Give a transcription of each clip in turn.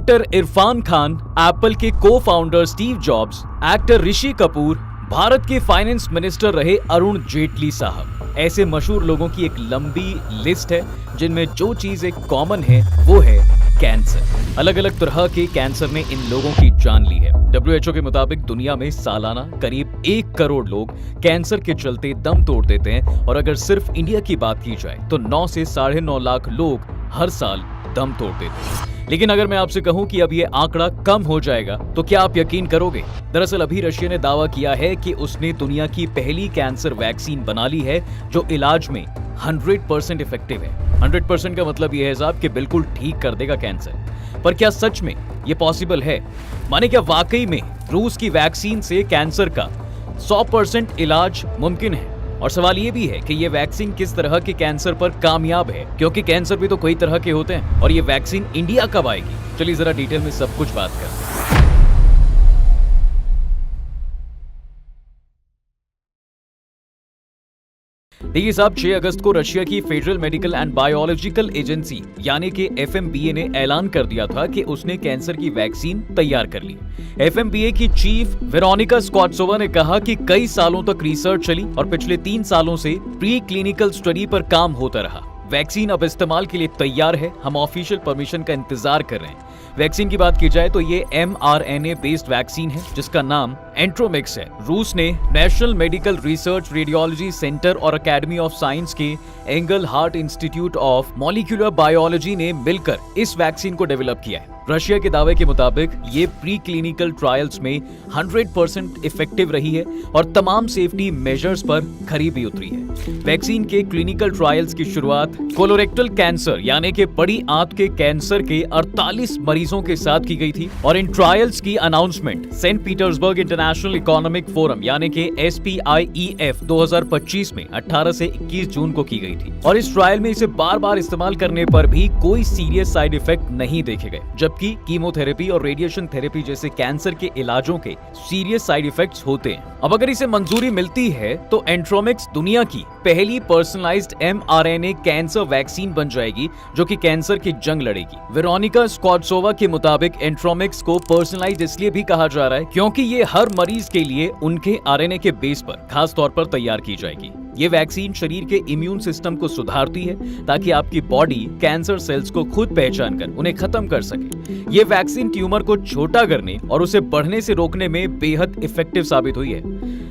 Doctor Irfan Khan, Apple के को founder Steve jobs, actor Rishi Kapoor, Bharat के फाइनेंस मिनिस्टर रहे अरुण जेटली साहब, ऐसे मशहूर लोगों की एक लंबी लिस्ट है जिनमें जो चीज एक कॉमन है वो है कैंसर। अलग अलग तरह के कैंसर ने इन लोगों की जान ली है। WHO के मुताबिक दुनिया में सालाना करीब 1 करोड़ लोग कैंसर के चलते दम तोड़ देते हैं और अगर सिर्फ इंडिया की बात की जाए तो 9 से 9.5 लाख लोग हर साल दम तोड़ देते हैं। लेकिन अगर मैं आपसे कहूं कि अब ये आंकड़ा कम हो जाएगा तो क्या आप यकीन करोगे? दरअसल अभी रशिया ने दावा किया है कि उसने दुनिया की पहली कैंसर वैक्सीन बना ली है जो इलाज में 100% इफेक्टिव है। 100% का मतलब ये है साहब कि बिल्कुल ठीक कर देगा कैंसर। पर क्या सच में ये पॉसिबल है? माने क्या वाकई में रूस की वैक्सीन से कैंसर का 100% इलाज मुमकिन है? और सवाल ये भी है कि ये वैक्सीन किस तरह के कैंसर पर कामयाब है, क्योंकि कैंसर भी तो कई तरह के होते हैं। और ये वैक्सीन इंडिया कब आएगी? चलिए जरा डिटेल में सब कुछ बात करते हैं। देखिए साहब, 6 अगस्त को रशिया की federal medical and biological agency यानी कि FMBA ने ऐलान कर दिया था कि उसने कैंसर की वैक्सीन तैयार कर ली। FMBA की चीफ वेरोनिका स्कॉट्सोवा ने कहा कि कई सालों तक रिसर्च चली और पिछले 3 सालों से प्री क्लिनिकल स्टडी पर काम होता रहा। वैक्सीन अब इस्तेमाल के लिए तैयार है, हम ऑफिशियल परमिशन का इंतजार कर रहे हैं। वैक्सीन की बात की जाए तो ये mRNA बेस्ड वैक्सीन है जिसका नाम एंट्रोमिक्स है। रूस ने national medical research radiology centre और अकेडमी ऑफ साइंस के angle heart institute of molecular biology ने मिलकर इस वैक्सीन को डेवलप किया है। रशिया के दावे के मुताबिक ये प्री क्लिनिकल ट्रायल्स में 100% इफेक्टिव रही है और तमाम सेफ्टी मेजर्स पर खरी भी उतरी है। वैक्सीन के क्लिनिकल ट्रायल्स की शुरुआत कोलोरेक्टल कैंसर यानी कि बड़ी आंत के कैंसर के 48 मरीजों के साथ की गई थी और इन ट्रायल्स की announcement Saint Petersburg International Economic Forum यानी कि SPIEF 2025 में 18 से 21 जून को की गई थी। और इस ट्रायल में इसे बार बार इस्तेमाल करने पर भी कोई सीरियस साइड इफेक्ट नहीं देखे गए, जबकि कीमोथेरेपी और रेडिएशन थेरेपी जैसे कैंसर के इलाजों के सीरियस साइड इफेक्ट्स होते हैं। अब अगर इसे मंजूरी मिलती है तो एंट्रोमिक्स दुनिया की पहली पर्सनलाइज्ड mRNA कैंसर वैक्सीन बन जाएगी जो कि कैंसर की जंग लड़ेगी। वेरोनिका स्कॉट्सोवा के मुताबिक एंट्रोमिक्स को पर्सनलाइज्ड इसलिए भी कहा जा रहा है क्योंकि ये हर मरीज के लिए उनके RNA के बेस पर खास तौर पर तैयार की जाएगी। ये वैक्सीन शरीर के इम्यून सिस्टम को सुधारती है ताकि आपकी बॉडी कैंसर सेल्स को खुद पहचान कर उन्हें खत्म कर सके। ये वैक्सीन ट्यूमर को छोटा करने और उसे बढ़ने से रोकने में बेहद इफेक्टिव साबित हुई है।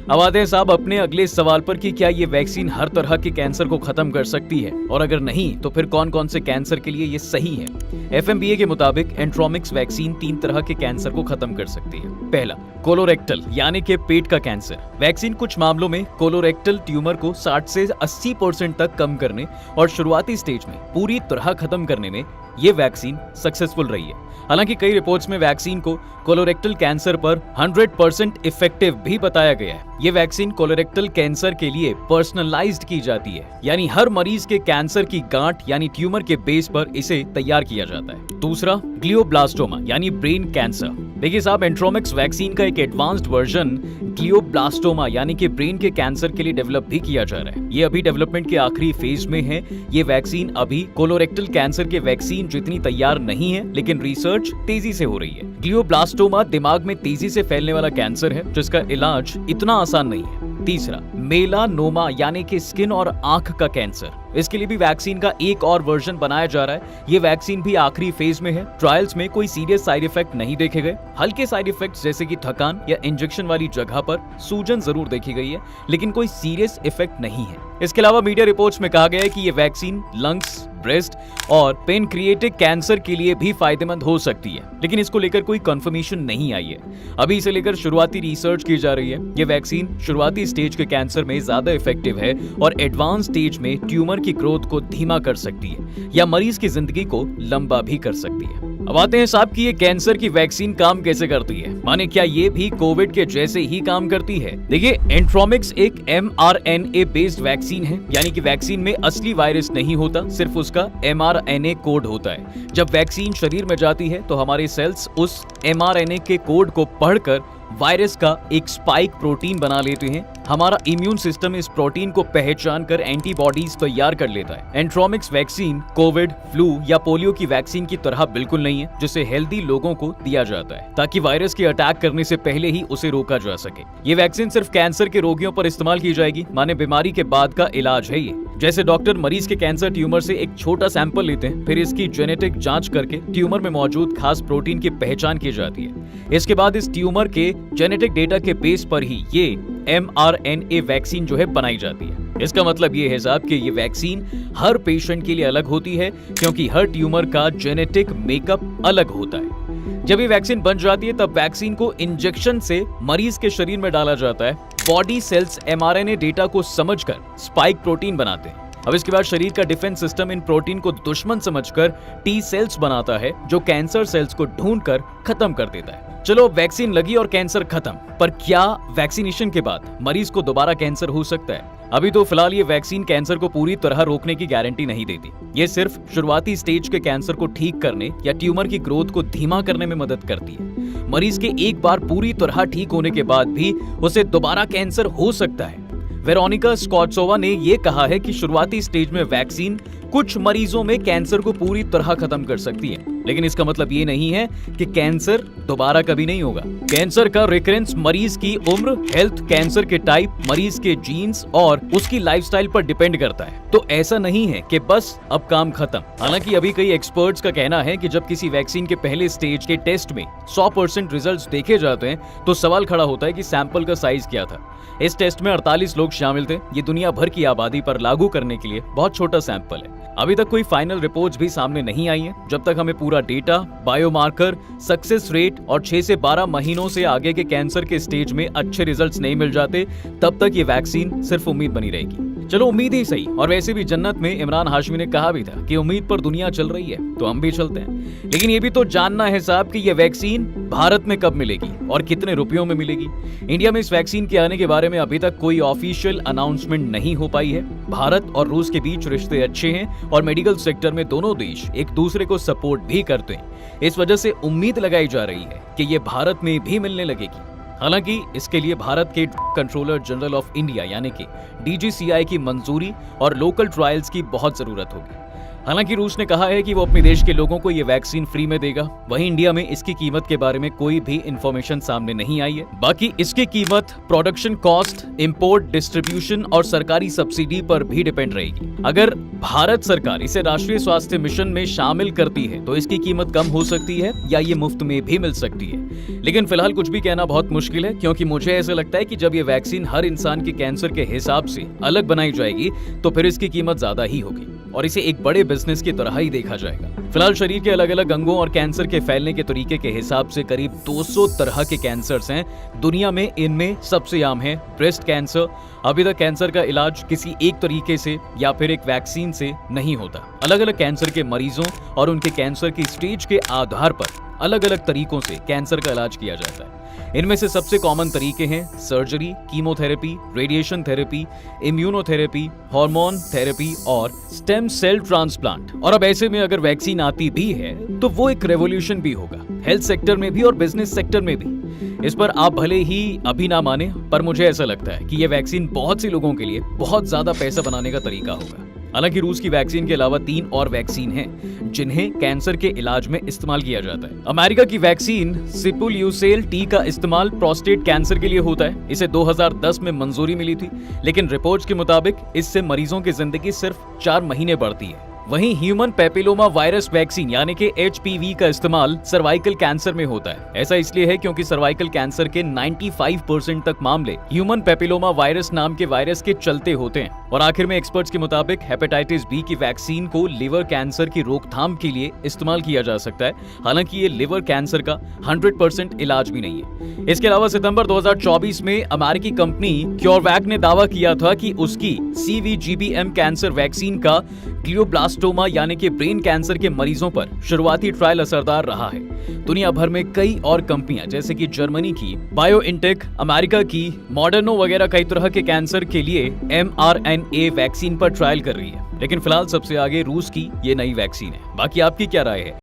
अब आते हैं साहब अपने अगले सवाल पर कि क्या ये वैक्सीन हर तरह के कैंसर को खत्म कर सकती है, और अगर नहीं तो फिर कौन कौन से कैंसर के लिए ये सही है? FMBA के मुताबिक एंट्रोमिक्स वैक्सीन 3 तरह के कैंसर को खत्म कर सकती है। पहला, कोलोरेक्टल यानी कि पेट का कैंसर। वैक्सीन कुछ मामलों में कोलोरेक्टल ट्यूमर को 60 से 80% तक कम करने और शुरुआती स्टेज में पूरी तरह खत्म करने में ये वैक्सीन सक्सेसफुल रही है। हालांकि कई रिपोर्ट्स में वैक्सीन को कोलोरेक्टल कैंसर पर 100% इफेक्टिव भी बताया गया है। ये वैक्सीन कोलोरेक्टल कैंसर के लिए पर्सनलाइज्ड की जाती है, यानी हर मरीज के कैंसर की गांठ यानी ट्यूमर के बेस पर इसे तैयार किया जाता है। दूसरा, ग्लियोब्लास्टोमा यानी ब्रेन कैंसर। देखिए साहब, एंट्रोमिक्स वैक्सीन का एक एडवांस्ड वर्जन ग्लियोब्लास्टोमा यानी कि ब्रेन के कैंसर के लिए डेवलप भी किया जा रहा है। ये अभी डेवलपमेंट के आखिरी फेज में है। ये वैक्सीन अभी कोलोरेक्टल कैंसर के वैक्सीन जितनी तैयार नहीं है, लेकिन रिसर्च तेजी से हो रही है। ग्लियोब्लास्टोमा दिमाग में तेजी से फैलने वाला कैंसर है जिसका इलाज इतना आसान नहीं है। तीसरा, मेलानोमा यानी कि स्किन और आंख का कैंसर। इसके लिए भी वैक्सीन का एक और वर्जन बनाया जा रहा है। ये वैक्सीन भी आखिरी फेज में है। ट्रायल्स में कोई सीरियस साइड इफेक्ट नहीं देखे गए। हल्के साइड इफेक्ट्स जैसे कि थकान या इंजेक्शन वाली जगह पर सूजन जरूर देखी गई है, लेकिन कोई सीरियस इफेक्ट नहीं है। इसके अलावा मीडिया रिपोर्ट्स में कहा गया है कि ये वैक्सीन लंग्स, ब्रेस्ट और पेनक्रिएटिक कैंसर के लिए भी फायदेमंद हो सकती है, लेकिन इसको लेकर कोई कंफर्मेशन नहीं आई है। अभी इसे लेकर शुरुआती रिसर्च की जा रही है। ये वैक्सीन शुरुआती स्टेज के कैंसर में ज्यादा इफेक्टिव है और एडवांस स्टेज में ट्यूमर की ग्रोथ को धीमा कर सकती है या मरीज की जिंदगी को लंबा भी कर सकती है। अब आते हैं साहब कि ये कैंसर की वैक्सीन काम कैसे करती है। माने क्या ये भी कोविड के जैसे ही काम करती है? देखिए, एंट्रोमिक्स एक mRNA बेस्ड वैक्सीन है, यानी कि वैक्सीन में असली वायरस नहीं होता, सिर्फ उसका mRNA कोड होता है। जब वैक्सीन शरीर में जाती है तो हमारे सेल्स उस mRNA के कोड को पढ़कर वायरस का एक स्पाइक प्रोटीन बना लेते हैं। हमारा इम्यून सिस्टम इस प्रोटीन को पहचान कर एंटीबॉडीज तैयार कर लेता है। एंट्रोमिक्स वैक्सीन कोविड, फ्लू या पोलियो की वैक्सीन की तरह बिल्कुल नहीं है, जिसे हेल्दी लोगों को दिया जाता है ताकि वायरस के अटैक करने से पहले ही उसे रोका जा सके। ये वैक्सीन सिर्फ कैंसर के रोगियों पर इस्तेमाल की जाएगी, माने बीमारी के बाद का इलाज है ये। जैसे डॉक्टर मरीज के कैंसर ट्यूमर से एक छोटा सैंपल लेते हैं, फिर इसकी जेनेटिक जांच करके ट्यूमर में मौजूद खास प्रोटीन की पहचान की जाती है। इसके बाद इस ट्यूमर के जेनेटिक डेटा के बेस पर ही ये mRNA वैक्सीन जो है बनाई जाती है। इसका मतलब ये है साहब कि ये वैक्सीन हर पेशेंट के लिए अलग होती है, क्योंकि हर ट्यूमर का जेनेटिक मेकअप अलग होता है। जब ये वैक्सीन बन जाती है तब वैक्सीन को इंजेक्शन से मरीज के शरीर में डाला जाता है। बॉडी सेल्स mRNA डेटा को समझकर स्पाइक प्रोटीन बनाते हैं। अब इसके बाद शरीर का डिफेंस सिस्टम इन प्रोटीन को दुश्मन समझकर टी सेल्स बनाता है, जो कैंसर सेल्स को ढूंढकर खत्म कर देता है। चलो वैक्सीन लगी और कैंसर खत्म, पर क्या वैक्सीनेशन के बाद मरीज को दोबारा कैंसर हो सकता है? अभी तो फिलहाल ये वैक्सीन कैंसर को पूरी तरह रोकने की गारंटी नहीं देती। ये सिर्फ शुरुआती स्टेज के कैंसर को ठीक करने या ट्यूमर की ग्रोथ को धीमा करने में मदद करती है। मरीज के एक बार पूरी तरह ठीक होने के बाद भी उसे दोबारा कैंसर हो सकता है। वेरोनिका स्कॉट्सोवा ने यह कहा है कि शुरुआती स्टेज में वैक्सीन कुछ मरीजों में कैंसर को पूरी तरह खत्म कर सकती है, लेकिन इसका मतलब ये नहीं है कि कैंसर दोबारा कभी नहीं होगा। कैंसर का रिकरेंस मरीज की उम्र, हेल्थ, कैंसर के टाइप, मरीज के जीन्स और उसकी लाइफस्टाइल पर डिपेंड करता है। तो ऐसा नहीं है कि बस अब काम खत्म। हालांकि अभी कई एक्सपर्ट्स का कहना है कि जब किसी वैक्सीन के पहले स्टेज के टेस्ट में 100% रिजल्ट्स देखे जाते हैं तो सवाल खड़ा होता है कि सैंपल का साइज क्या था। इस टेस्ट में 48 लोग शामिल थे। ये दुनिया भर की आबादी पर लागू करने के लिए बहुत छोटा सैंपल है। अभी तक कोई फाइनल रिपोर्ट्स भी सामने नहीं आई है। जब तक हमें पूरा डेटा, बायोमार्कर, सक्सेस रेट और 6 से 12 महीनों से आगे के कैंसर के स्टेज में अच्छे रिजल्ट्स नहीं मिल जाते, तब तक ये वैक्सीन सिर्फ उम्मीद बनी रहेगी। चलो उम्मीद ही सही। और वैसे भी जन्नत में इमरान हाशमी ने कहा भी था कि उम्मीद पर दुनिया चल रही है, तो हम भी चलते हैं। लेकिन ये भी तो जानना है साहब कि ये वैक्सीन भारत में कब मिलेगी और कितने रुपयों में मिलेगी। इंडिया में इस वैक्सीन के आने के बारे में अभी तक कोई ऑफिशियल अनाउंसमेंट नहीं हो पाई है। भारत और रूस के बीच रिश्ते अच्छे हैं और मेडिकल सेक्टर में दोनों देश एक दूसरे को सपोर्ट भी करते हैं। इस वजह से उम्मीद लगाई जा रही है कि ये भारत में भी मिलने लगेगी। हालांकि इसके लिए भारत के कंट्रोलर जनरल ऑफ इंडिया यानी कि DGCI की मंजूरी और लोकल ट्रायल्स की बहुत जरूरत होगी। हालांकि रूस ने कहा है कि वो अपने देश के लोगों को ये वैक्सीन फ्री में देगा। वहीं इंडिया में इसकी कीमत के बारे में कोई भी इंफॉर्मेशन सामने नहीं आई है। बाकी इसकी कीमत प्रोडक्शन कॉस्ट, इंपोर्ट, डिस्ट्रीब्यूशन और सरकारी सब्सिडी पर भी डिपेंड रहेगी। अगर भारत सरकार इसे राष्ट्रीय स्वास्थ्य मिशन में शामिल करती है तो इसकी कीमत कम हो सकती है या ये मुफ्त में भी मिल सकती है। लेकिन फिलहाल कुछ भी कहना बहुत मुश्किल है, क्योंकि मुझे ऐसा लगता है कि जब ये वैक्सीन हर इंसान के कैंसर के हिसाब से अलग बनाई जाएगी तो फिर इसकी कीमत ज्यादा ही होगी और इसे एक बड़े बिजनेस की तरह ही देखा जाएगा। फिलहाल शरीर के अलग अलग अंगों और कैंसर के फैलने के तरीके के हिसाब से करीब 200 तरह के कैंसर्स हैं दुनिया में। इनमें सबसे आम है ब्रेस्ट कैंसर। अभी तक कैंसर का इलाज किसी एक तरीके से या फिर एक वैक्सीन से नहीं होता। अलग अलग कैंसर के मरीजों और उनके कैंसर की स्टेज के आधार पर अलग अलग तरीकों से कैंसर का इलाज किया जाता है। इनमें से सबसे कॉमन तरीके हैं surgery, chemotherapy, radiation therapy, immunotherapy, hormone therapy और स्टेम सेल ट्रांसप्लांट। और अब ऐसे में अगर वैक्सीन आती भी है तो वो एक रेवोल्यूशन भी होगा, हेल्थ सेक्टर में भी और बिजनेस सेक्टर में भी। इस पर आप भले ही अभी ना माने, पर मुझे ऐसा लगता है कि ये वैक्सीन बहुत से लोगों के लिए बहुत ज्यादा पैसा बनाने का तरीका होगा। हालांकि रूस की वैक्सीन के अलावा 3 और वैक्सीन हैं जिन्हें कैंसर के इलाज में इस्तेमाल किया जाता है। अमेरिका की वैक्सीन सिपुल्यूसेल टी का इस्तेमाल प्रोस्टेट कैंसर के लिए होता है। इसे 2010 में मंजूरी मिली थी, लेकिन रिपोर्ट्स के मुताबिक इससे मरीजों की जिंदगी सिर्फ 4 महीने बढ़ती है। वहीं ह्यूमन पेपिलोमा वायरस वैक्सीन यानी कि HPV का इस्तेमाल सर्वाइकल कैंसर में होता है। ऐसा इसलिए है क्योंकि सर्वाइकल कैंसर के 95% तक मामले ह्यूमन पेपिलोमा वायरस नाम के वायरस के चलते होते हैं। और आखिर में एक्सपर्ट्स के मुताबिक हेपेटाइटिस बी की वैक्सीन को लिवर कैंसर की रोकथाम के लिए इस्तेमाल किया जा सकता है। हालांकि ये लिवर कैंसर का 100% इलाज भी नहीं है। इसके अलावा सितंबर 2024 में अमेरिकी कंपनी क्योरवैक ने दावा किया था कि उसकी CVGBM कैंसर वैक्सीन का ग्लियोब्लास्टोमा यानी कि ब्रेन कैंसर के मरीजों पर शुरुआती ट्रायल असरदार रहा है। दुनिया भर में कई और कंपनियां जैसे कि जर्मनी की बायोइनटेक, अमेरिका की मॉडर्नो वगैरह कई तरह के कैंसर के लिए mRNA वैक्सीन पर ट्रायल कर रही है। लेकिन फिलहाल सबसे आगे रूस की ये नई वैक्सीन है। बाकी आपकी क्या राय है?